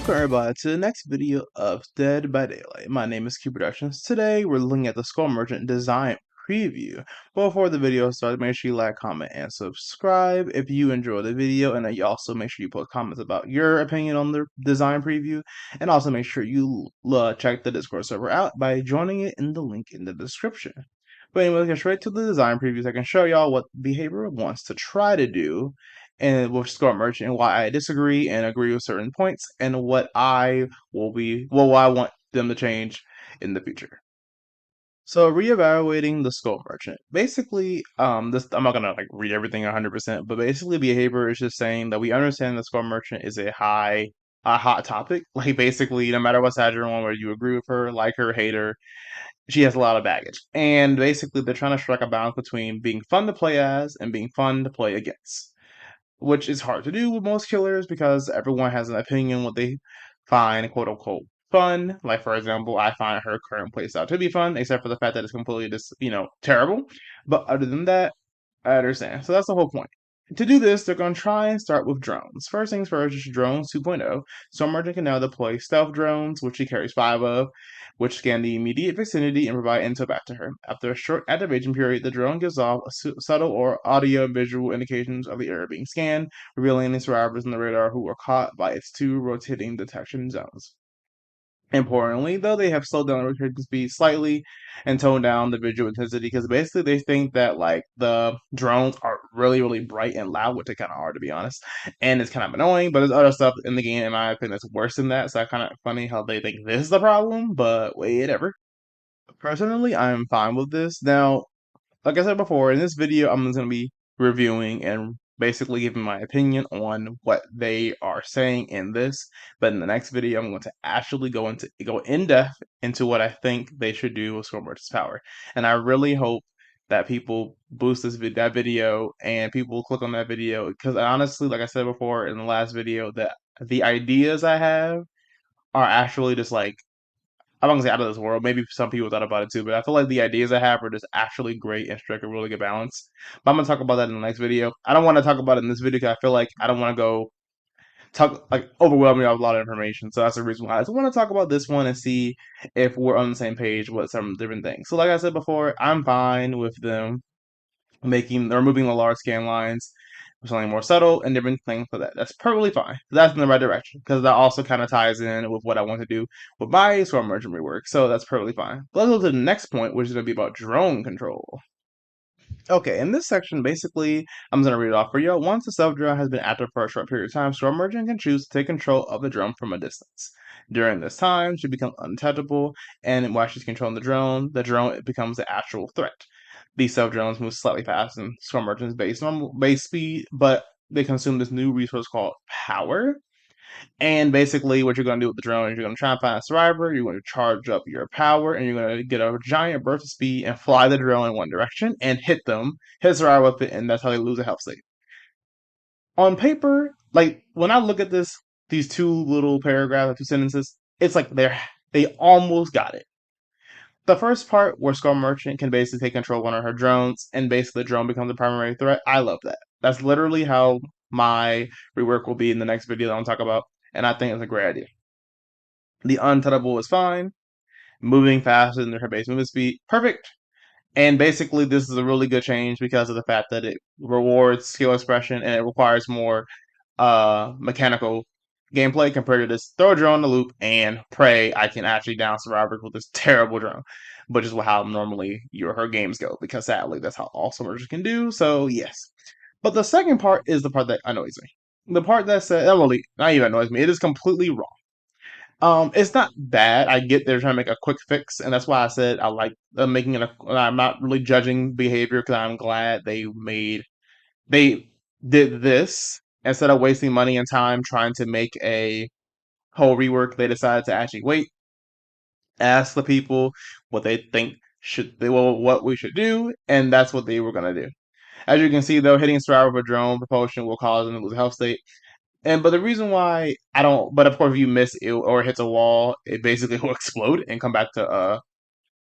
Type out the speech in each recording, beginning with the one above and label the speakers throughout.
Speaker 1: Welcome everybody to the next video of Dead by Daylight. My name is Cubeproductions. Today we're looking at the Skull Merchant design preview. Before the video starts, make sure you like, comment, and subscribe if you enjoy the video, and you also make sure you put comments about your opinion on the design preview, and also make sure you check the Discord server out by joining it in the link in the description. But anyway, let's get straight to the design previews. I can show y'all what Behavior wants to try to do and with Skull Merchant, and why I disagree and agree with certain points, and what I what I want them to change in the future. So reevaluating the Skull Merchant. Basically, this I'm not gonna like read everything 100%, but basically Behavior is just saying that we understand the Skull Merchant is a hot topic. Like basically, no matter what side you're on, whether you agree with her, like her, hate her, she has a lot of baggage. And basically, they're trying to strike a balance between being fun to play as and being fun to play against, which is hard to do with most killers because everyone has an opinion what they find quote unquote fun. Like for example, I find her current playstyle to be fun, except for the fact that it's completely just terrible. But other than that, I understand. So that's the whole point. To do this, they're going to try and start with drones. First things first, is drones 2.0. Stormmerchant can now deploy stealth drones, which she carries 5 of, which scan the immediate vicinity and provide intel back to her. After a short activation period, the drone gives off subtle or audio and visual indications of the area being scanned, revealing any survivors on the radar who were caught by its 2 rotating detection zones. Importantly, though, they have slowed down the rotation speed slightly and toned down the visual intensity because basically they think that like the drones are really, really bright and loud, which they kind of are to be honest, and it's kind of annoying. But there's other stuff in the game, in my opinion, that's worse than that. So it's kind of funny how they think this is the problem, but whatever. Personally, I'm fine with this. Now, like I said before, in this video, I'm just going to be reviewing and basically giving my opinion on what they are saying in this. But in the next video, I'm going to actually go in depth into what I think they should do with Storm Merchant's power. And I really hope that people boost that video and people click on that video, because honestly, like I said before in the last video, that the ideas I have are actually just like, I'm not gonna say out of this world. Maybe some people thought about it too, but I feel like the ideas I have are just actually great and strike a really good balance. But I'm gonna talk about that in the next video. I don't want to talk about it in this video because I feel like I don't want to go talk like overwhelm you with a lot of information. So that's the reason why I just want to talk about this one and see if we're on the same page with some different things. So like I said before, I'm fine with them removing the large scan lines, something more subtle and different things for that. That's perfectly fine. That's in the right direction because that also kind of ties in with what I want to do with my Storm Merchant rework. So that's perfectly fine. Let's go to the next point, which is going to be about drone control. Okay, in this section, basically, I'm going to read it off for you. Once the stealth drone has been active for a short period of time, Storm Merchant can choose to take control of the drone from a distance. During this time, she becomes untouchable, and while she's controlling the drone becomes the actual threat. These stealth drones move slightly faster than Storm Merchant's base speed, but they consume this new resource called power. And basically, what you're going to do with the drone is you're going to try and find a survivor, you're going to charge up your power, and you're going to get a giant burst of speed and fly the drone in one direction and hit the survivor with it, and that's how they lose a health state. On paper, like when I look at these two little paragraphs, two sentences, it's like they almost got it. The first part where Skull Merchant can basically take control of one of her drones, and basically the drone becomes the primary threat. I love that. That's literally how my rework will be in the next video that I'm talk about, and I think it's a great idea. The untouchable is fine. Moving faster than her base movement speed, perfect. And basically, this is a really good change because of the fact that it rewards skill expression and it requires more mechanical gameplay compared to this throw a drone in the loop and pray I can actually down survivors with this terrible drone, which is how normally her games go, because sadly that's how all submergers can do. So yes. But the second part is the part that annoys me. The part that said, really, not even annoys me, it is completely wrong. It's not bad. I get they're trying to make a quick fix, and that's why I said I like making it. I'm not really judging behavior because I'm glad they did this instead of wasting money and time trying to make a whole rework. They decided to actually wait, ask the people what they think what we should do, and that's what they were gonna do. As you can see, though, hitting Stroud with a drone propulsion will cause them to lose health state. But the reason why I don't, but of course, if you miss it or hits a wall, it basically will explode and come back to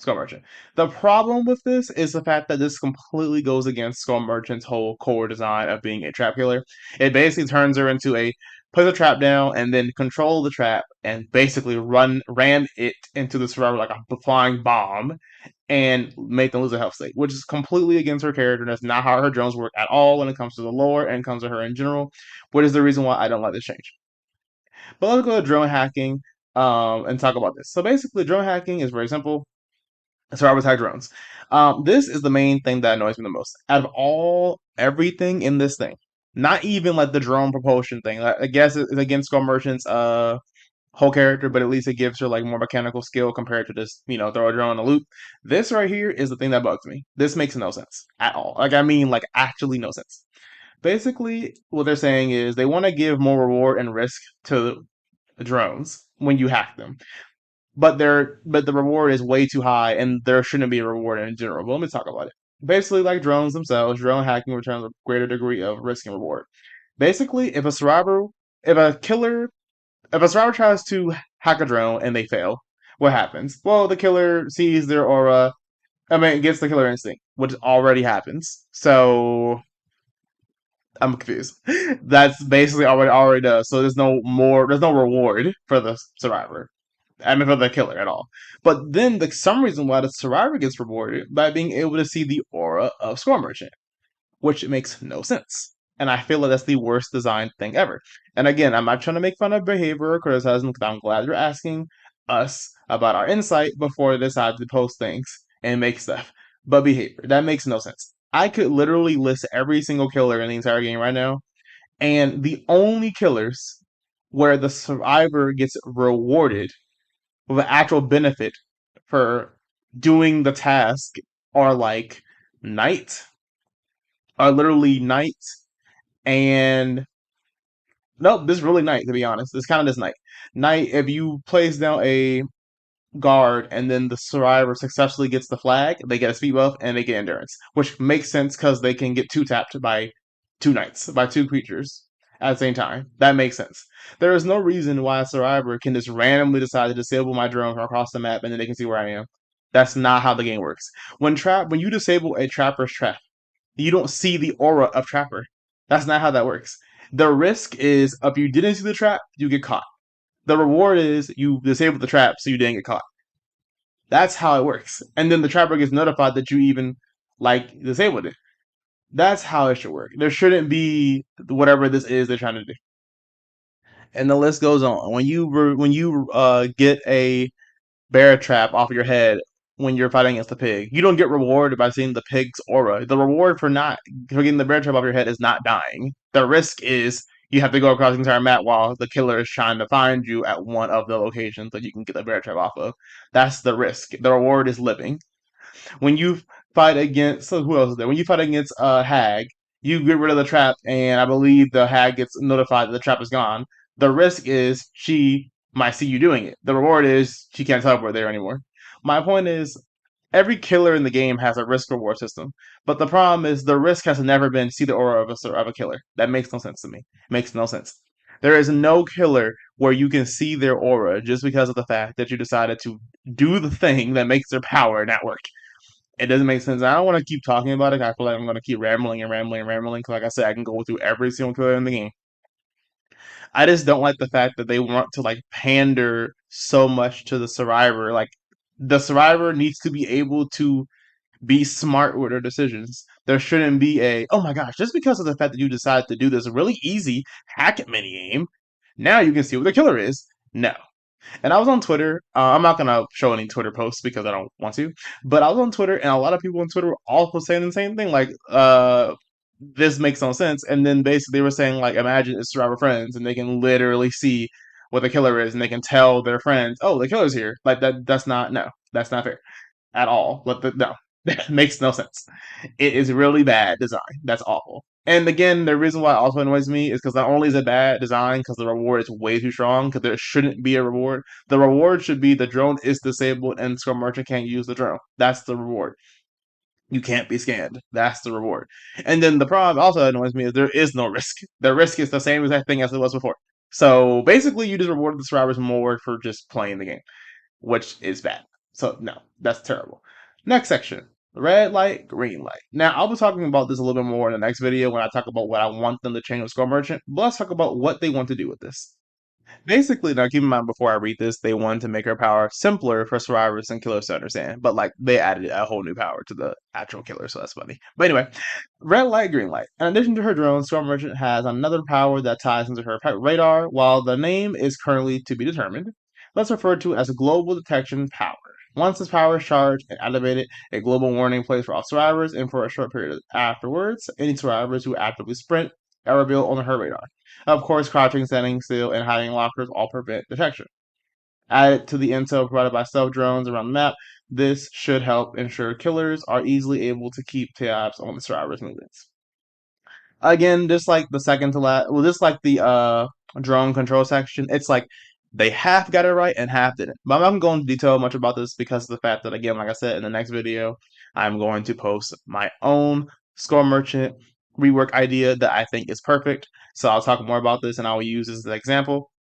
Speaker 1: Skull Merchant. The problem with this is the fact that this completely goes against Skull Merchant's whole core design of being a trap killer. It basically turns her into a put the trap down, and then control the trap and basically ram it into the survivor like a flying bomb and make them lose a health state, which is completely against her character. That's not how her drones work at all when it comes to the lore and comes to her in general, which is the reason why I don't like this change. But let's go to drone hacking and talk about this. So basically, drone hacking is very simple. Survivors hack drones. This is the main thing that annoys me the most. Out of everything in this thing, not even like the drone propulsion thing. Like, I guess it's against Skull Merchant's whole character, but at least it gives her like more mechanical skill compared to just throw a drone in a loop. This right here is the thing that bugs me. This makes no sense at all. Like I mean, like actually no sense. Basically, what they're saying is they want to give more reward and risk to the drones when you hack them, but the reward is way too high, and there shouldn't be a reward in general. But let me talk about it. Basically, like drones themselves, drone hacking returns a greater degree of risk and reward. Basically, if a killer if a survivor tries to hack a drone and they fail, what happens? Well, the killer sees their aura. I mean, it gets the killer instinct, which already happens. So I'm confused. That's basically already does. So there's no reward for the survivor. I mean, for the killer at all. But then the some reason why the survivor gets rewarded by being able to see the aura of Score Merchant, which makes no sense. And I feel like that's the worst designed thing ever. And again, I'm not trying to make fun of behavior or criticism because I'm glad you're asking us about our insight before they decide to post things and make stuff. But behavior, that makes no sense. I could literally list every single killer in the entire game right now, and the only killers where the survivor gets rewarded with an actual benefit for doing the task are like Knight, are literally Knight and nope, this is really Knight to be honest. It's kind of this Knight. Knight, if you place down a guard and then the survivor successfully gets the flag, they get a speed buff and they get endurance, which makes sense because they can get two tapped by two knights, by two creatures at the same time. That makes sense. There is no reason why a survivor can just randomly decide to disable my drone from across the map and then they can see where I am. That's not how the game works. When you disable a trapper's trap, you don't see the aura of trapper. That's not how that works. The risk is if you didn't see the trap, you get caught. The reward is you disable the trap so you didn't get caught. That's how it works. And then the trapper gets notified that you even disabled it. That's how it should work. There shouldn't be whatever this is they're trying to do. And the list goes on. When you get a bear trap off your head when you're fighting against the pig, you don't get rewarded by seeing the pig's aura. The reward for getting the bear trap off your head is not dying. The risk is you have to go across the entire map while the killer is trying to find you at one of the locations that you can get the bear trap off of. That's the risk. The reward is living. When you fight against who else is there? When you fight against Hag, you get rid of the trap, and I believe the Hag gets notified that the trap is gone. The risk is she might see you doing it. The reward is she can't teleport there anymore. My point is every killer in the game has a risk reward system, but the problem is the risk has never been see the aura of a killer. That makes no sense to me. Makes no sense. There is no killer where you can see their aura just because of the fact that you decided to do the thing that makes their power not work. It doesn't make sense. I don't want to keep talking about it. I feel like I'm going to keep rambling and rambling and rambling. Because, like I said, I can go through every single killer in the game. I just don't like the fact that they want to like pander so much to the survivor. Like the survivor needs to be able to be smart with their decisions. There shouldn't be a oh my gosh, just because of the fact that you decided to do this really easy hack it minigame, now you can see what the killer is. No, and I was on Twitter. I'm not gonna show any Twitter posts because I don't want to. But I was on Twitter, and a lot of people on Twitter were also saying the same thing. Like, this makes no sense. And then basically they were saying like, imagine it's Survivor friends, and they can literally see what the killer is, and they can tell their friends, oh, the killer's here. Like that. That's not no. That's not fair at all. No, that makes no sense. It is really bad design. That's awful. And again, the reason why it also annoys me is because not only is it bad design, because the reward is way too strong, because there shouldn't be a reward. The reward should be the drone is disabled and Scrum Merchant can't use the drone. That's the reward. You can't be scanned. That's the reward. And then the problem also annoys me is there is no risk. The risk is the same exact thing as it was before. So basically, you just reward the survivors more for just playing the game, which is bad. So no, that's terrible. Next section. Red light, green light. Now, I'll be talking about this a little bit more in the next video when I talk about what I want them to change with Score Merchant, but let's talk about what they want to do with this. Basically, now keep in mind before I read this, they wanted to make her power simpler for survivors and killers to understand, but like they added a whole new power to the actual killer, so that's funny. But anyway, red light, green light. In addition to her drone, Storm Merchant has another power that ties into her radar. While the name is currently to be determined, let's refer to it as a global detection power. Once this power is charged and activated, a global warning plays for all survivors, and for a short period afterwards, any survivors who actively sprint are revealed on her radar. Of course, crouching, standing still, and hiding lockers all prevent detection. Added to the intel provided by stealth drones around the map, this should help ensure killers are easily able to keep tabs on the survivors' movements. Again, just like the second to last, well, just like the drone control section, it's like they half got it right and half didn't. But I'm not going to go into detail much about this because of the fact that, again, like I said, in the next video, I'm going to post my own Score Merchant rework idea that I think is perfect. So I'll talk more about this and I will use this as an example.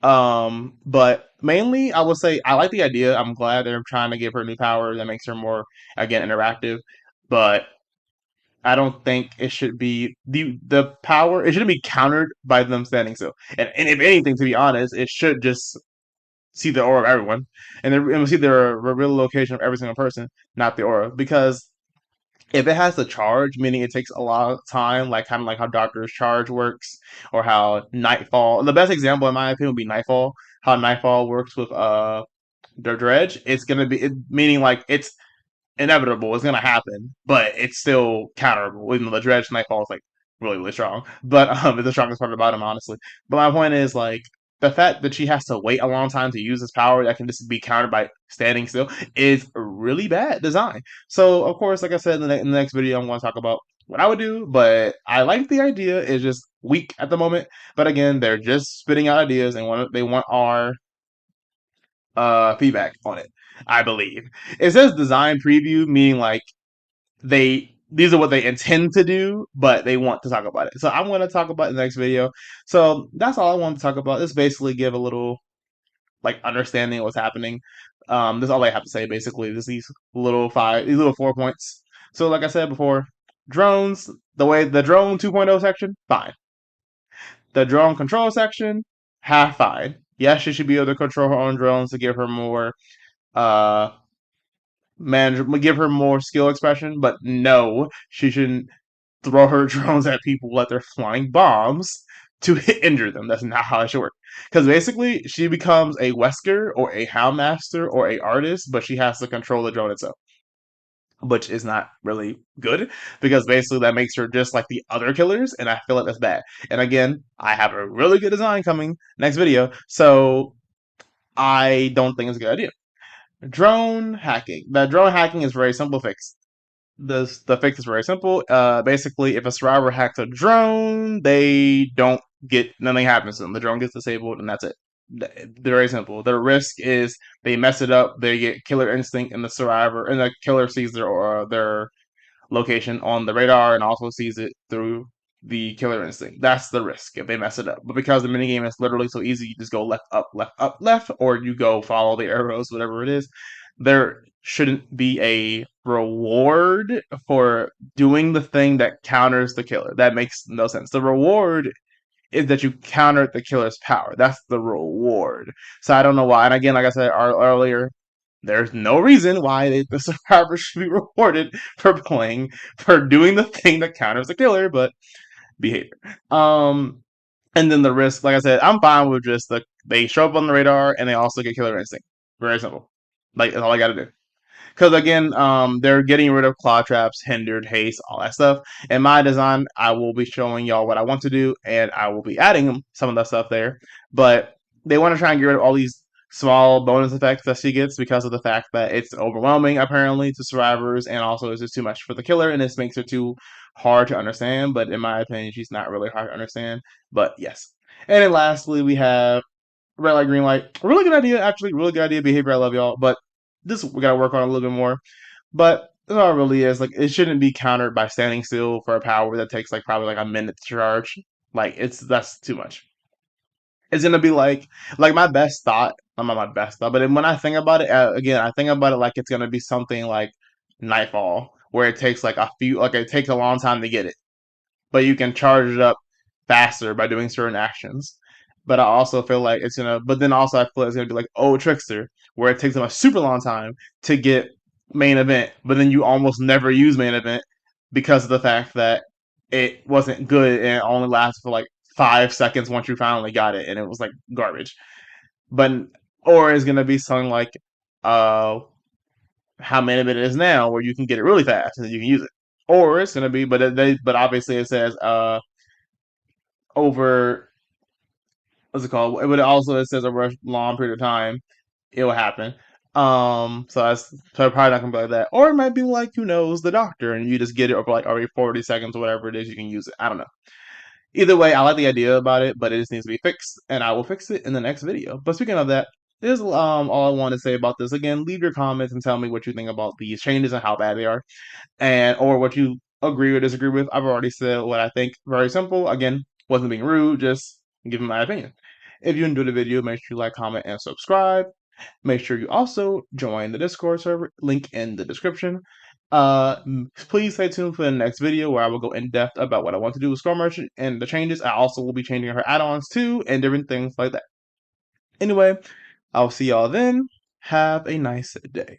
Speaker 1: But mainly, I will say I like the idea. I'm glad they're trying to give her new power that makes her more, again, interactive. But I don't think it should be the power. It shouldn't be countered by them standing still. And if anything, to be honest, it should just see the aura of everyone, and we'll see the real location of every single person, not the aura. Because if it has to charge, meaning it takes a lot of time, like kind of like how Doctor's Charge works, or how Nightfall. The best example, in my opinion, would be Nightfall. How Nightfall works with the Dredge. It's gonna be meaning like it's inevitable. It's gonna happen, but it's still counterable. Even though the Dredge Nightfall is like really, really strong, but it's the strongest part about him, honestly. But my point is like the fact that she has to wait a long time to use this power that can just be countered by standing still is really bad design. So of course, like I said in the next video, I'm going to talk about what I would do, but I like the idea. It's just weak at the moment. But again, they're just spitting out ideas and they want our feedback on it. I believe it says design preview, meaning like these are what they intend to do, but they want to talk about it. So I'm going to talk about it in the next video. So that's all I want to talk about. Just basically give a little like understanding of what's happening. That's all I have to say. Basically, just these little 4 points. So like I said before, drones. The way the drone 2.0 section, fine. The drone control section, half fine. Yes, she should be able to control her own drones to give her more uh give her more skill expression, but no, she shouldn't throw her drones at people like they're flying bombs to injure them. That's not how it should work. Because basically, she becomes a Wesker or a Houndmaster or a artist, but she has to control the drone itself, which is not really good because basically that makes her just like the other killers, and I feel like that's bad. And again, I have a really good design coming next video, so I don't think it's a good idea. Drone hacking. The drone hacking is very simple fix. The fix is very simple. Basically, if a survivor hacks a drone, they don't get nothing happens to them. The drone gets disabled, and that's it. They're very simple. The risk is they mess it up, they get killer instinct, and the killer sees their location on the radar and also sees it through the killer instinct. That's the risk if they mess it up. But because the minigame is literally so easy, you just go left, up, left, up, left, or you go follow the arrows, whatever it is. There shouldn't be a reward for doing the thing that counters the killer. That makes no sense. The reward is that you counter the killer's power. That's the reward. So I don't know why. And again, like I said earlier, there's no reason why the survivor should be rewarded for doing the thing that counters the killer, but behavior. And then the risk, like I said, I'm fine with just they show up on the radar and they also get killer instinct. Very simple. Like that's all I got to do. Because again, they're getting rid of claw traps, hindered, haste, all that stuff. In my design, I will be showing y'all what I want to do, and I will be adding some of that stuff there. But they want to try and get rid of all these small bonus effects that she gets because of the fact that it's overwhelming, apparently, to survivors, and also it's just too much for the killer, and this makes her too hard to understand. But in my opinion, she's not really hard to understand. But yes. And then lastly, we have red light, green light. Really good idea, actually. Really good idea. Behavior. I love y'all. But this we gotta work on a little bit more. But that's all it really is. Like it shouldn't be countered by standing still for a power that takes like probably like a minute to charge. Like that's too much. It's gonna be like my best thought. Not my best thought, but when I think about it again, I think about it like it's gonna be something like Nightfall, where it takes like it takes a long time to get it, but you can charge it up faster by doing certain actions. But I also feel like it's gonna, but then also I feel like it's gonna be like Oh Trickster, where it takes them a super long time to get main event, but then you almost never use main event because of the fact that it wasn't good and it only lasted for like 5 seconds once you finally got it, and it was like garbage. But or it's gonna be something like uh how main event it is now, where you can get it really fast and then you can use it. Or it's gonna be, but obviously it says over what's it called? But it also it says over a long period of time, it will happen. So probably not gonna be like that. Or it might be like who knows the doctor, and you just get it over like already 40 seconds or whatever it is. You can use it. I don't know. Either way, I like the idea about it, but it just needs to be fixed, and I will fix it in the next video. But speaking of that, this is all I want to say about this. Again, leave your comments and tell me what you think about these changes and how bad they are, and or what you agree or disagree with. I've already said what I think. Very simple. Again, wasn't being rude, just giving my opinion. If you enjoyed the video, make sure you like, comment, and subscribe. Make sure you also join the Discord server, link in the description. Please stay tuned for the next video where I will go in depth about what I want to do with Score Merchant and the changes. I also will be changing her add-ons too and different things like that. Anyway, I'll see y'all then. Have a nice day.